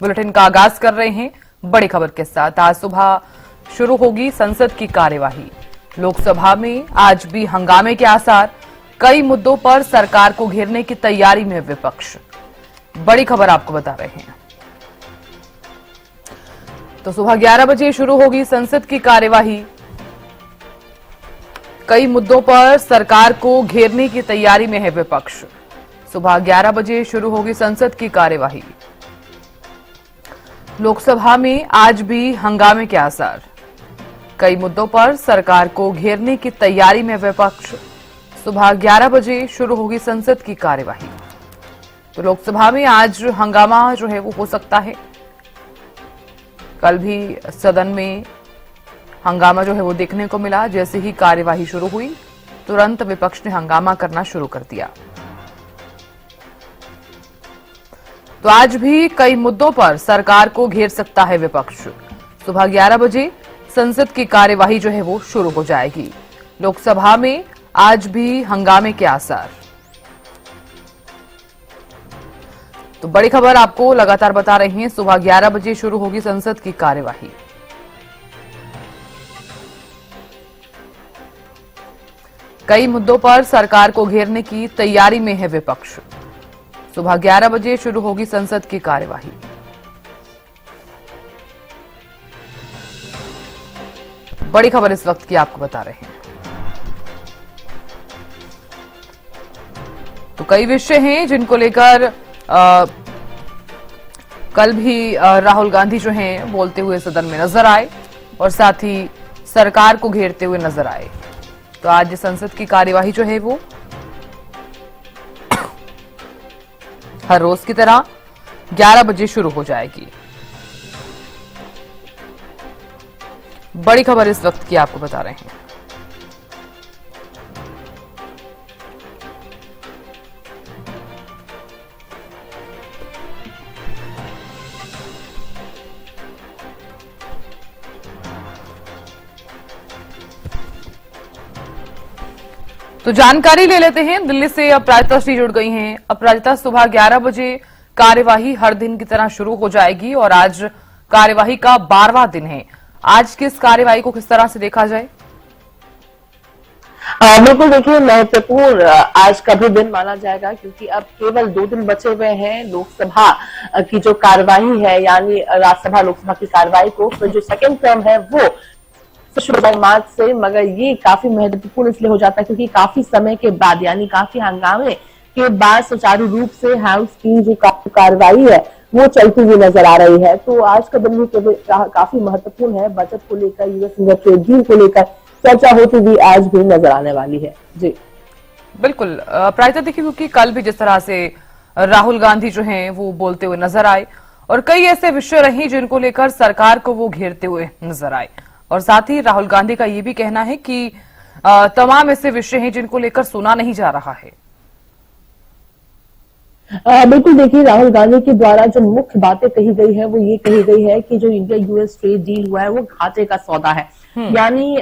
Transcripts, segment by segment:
Bulletin का आगाज कर रहे हैं बड़ी खबर के साथ। आज सुबह शुरू होगी संसद की कार्यवाही। लोकसभा में आज भी हंगामे के आसार। कई मुद्दों पर सरकार को घेरने की तैयारी में विपक्ष। बड़ी खबर आपको बता रहे हैं। तो सुबह 11 बजे शुरू होगी संसद की कार्यवाही। कई मुद्दों पर सरकार को घेरने की तैयारी में है विपक्ष। सुबह 11 बजे शुरू होगी संसद की कार्यवाही। लोकसभा में आज भी हंगामे के आसार। कई मुद्दों पर सरकार को घेरने की तैयारी में विपक्ष। सुबह 11 बजे शुरू होगी संसद की कार्यवाही। तो लोकसभा में आज हंगामा जो है वो हो सकता है। कल भी सदन में हंगामा जो है वो देखने को मिला। जैसे ही कार्यवाही शुरू हुई तुरंत विपक्ष ने हंगामा करना शुरू कर दिया। तो आज भी कई मुद्दों पर सरकार को घेर सकता है विपक्ष। सुबह 11 बजे संसद की कार्यवाही जो है वो शुरू हो जाएगी। लोकसभा में आज भी हंगामे के आसार। तो बड़ी खबर आपको लगातार बता रहे हैं। सुबह 11 बजे शुरू होगी संसद की कार्यवाही। कई मुद्दों पर सरकार को घेरने की तैयारी में है विपक्ष। सुबह 11 बजे शुरू होगी संसद की कार्यवाही। बड़ी खबर इस वक्त की आपको बता रहे हैं। तो कई विषय हैं जिनको लेकर कल भी राहुल गांधी जो हैं बोलते हुए सदन में नजर आए और साथ ही सरकार को घेरते हुए नजर आए। तो आज संसद की कार्यवाही जो है वो हर रोज की तरह 11 बजे शुरू हो जाएगी। बड़ी खबर इस वक्त की आपको बता रहे हैं। तो जानकारी ले लेते हैं। दिल्ली से अपराजिता श्री जुड़ गई हैं। अपराजिता, सुबह 11 बजे कार्यवाही हर दिन की तरह शुरू हो जाएगी और आज कार्यवाही का 12वां दिन है। आज किस कार्यवाही को किस तरह से देखा जाए? बिल्कुल, देखिए महत्वपूर्ण आज का भी दिन माना जाएगा क्योंकि अब केवल 2 दिन बचे हुए हैं लोकसभा की जो कार्यवाही है, यानी राज्यसभा लोकसभा की कार्यवाही को। फिर जो सेकेंड टर्म है वो शुरू हो मार्च से, मगर ये काफी महत्वपूर्ण इसलिए हो जाता है क्योंकि काफी समय के बाद, यानी काफी हंगामे के बाद सुचारू रूप से हाउस की जो कार्रवाई है वो चलती हुई नजर आ रही है। तो आज का दिन भी काफी महत्वपूर्ण है। बजट को लेकर, यूएस इंडिया ट्रेड डील को लेकर चर्चा होती हुई आज भी नजर आने वाली है। जी बिल्कुल प्रायतः देखिए, क्योंकि कल भी जिस तरह से राहुल गांधी जो हैं वो बोलते हुए नजर आए और कई ऐसे विषय रहे जिनको लेकर सरकार को वो घेरते हुए नजर आए। और साथ ही राहुल गांधी का ये भी कहना है कि तमाम ऐसे विषय हैं जिनको लेकर सुना नहीं जा रहा है। बिल्कुल, देखिए राहुल गांधी के द्वारा जो मुख्य बातें कही गई है वो ये कही गई है कि जो इंडिया यूएस ट्रेड डील हुआ है वो घाटे का सौदा है। यानी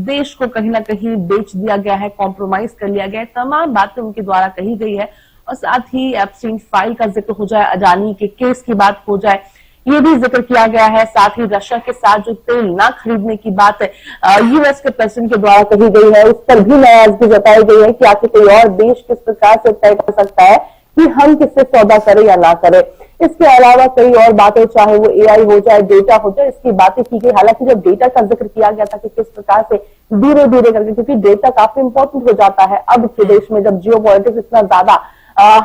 देश को कहीं ना कहीं बेच दिया गया है, कॉम्प्रोमाइज कर लिया गया है। तमाम बातें उनके द्वारा कही गई है और साथ ही एप्स्टीन फाइल का जिक्र हो जाए, अडानी के केस की बात हो जाए, ये भी जिक्र किया गया है। साथ ही रशिया के साथ जो तेल ना खरीदने की बात यूएस के प्रेसिडेंट के द्वारा कही गई है, उस पर भी नाराजगी जताई गई है कि आखिर कोई और देश किस प्रकार से तय कर सकता है कि हम किससे सौदा करें या ना करें। इसके अलावा कई और बातें, चाहे वो एआई हो जाए, डेटा हो जाए, इसकी बातें की गई। हालांकि जब डेटा का जिक्र किया गया था कि किस प्रकार से धीरे धीरे करके, क्योंकि डेटा काफी इंपॉर्टेंट हो जाता है अब के देश में, जब जियो पॉलिटिक्स इतना ज्यादा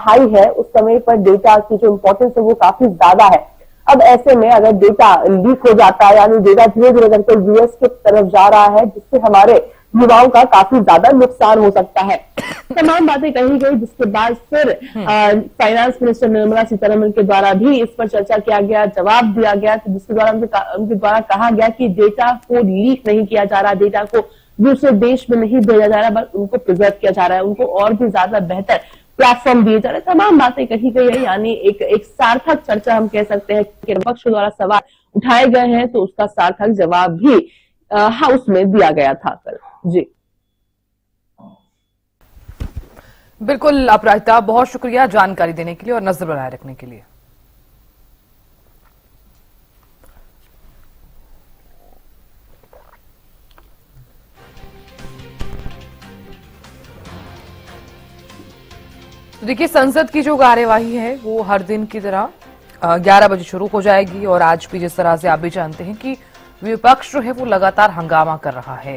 हाई है, उस समय पर डेटा की जो इंपॉर्टेंस है वो काफी ज्यादा है। अब ऐसे में अगर डेटा लीक हो जाता है, यानी डेटा धीरे धीरे करके यूएस की तरफ जा रहा है, जिससे हमारे युवाओं का काफी ज्यादा नुकसान हो सकता है। तमाम बातें कही गई, जिसके बाद फिर फाइनेंस मिनिस्टर निर्मला सीतारमण के द्वारा भी इस पर चर्चा किया गया, जवाब दिया गया, जिसके द्वारा उनके द्वारा कहा गया कि डेटा को लीक नहीं किया जा रहा, डेटा को दूसरे देश में नहीं भेजा जा रहा, बल्कि उनको प्रिजर्व किया जा रहा है, उनको और भी ज्यादा बेहतर प्लेटफॉर्म दिए जा रहे। तमाम बातें कही गई है, यानी एक सार्थक चर्चा हम कह सकते हैं कि विपक्ष के द्वारा सवाल उठाए गए हैं तो उसका सार्थक जवाब भी हाउस में दिया गया था कल। जी बिल्कुल अपराजिता, बहुत शुक्रिया जानकारी देने के लिए और नजर बनाए रखने के लिए। तो देखिए, संसद की जो कार्यवाही है वो हर दिन की तरह 11 बजे शुरू हो जाएगी और आज भी जिस तरह से आप भी जानते हैं कि विपक्ष जो है वो लगातार हंगामा कर रहा है।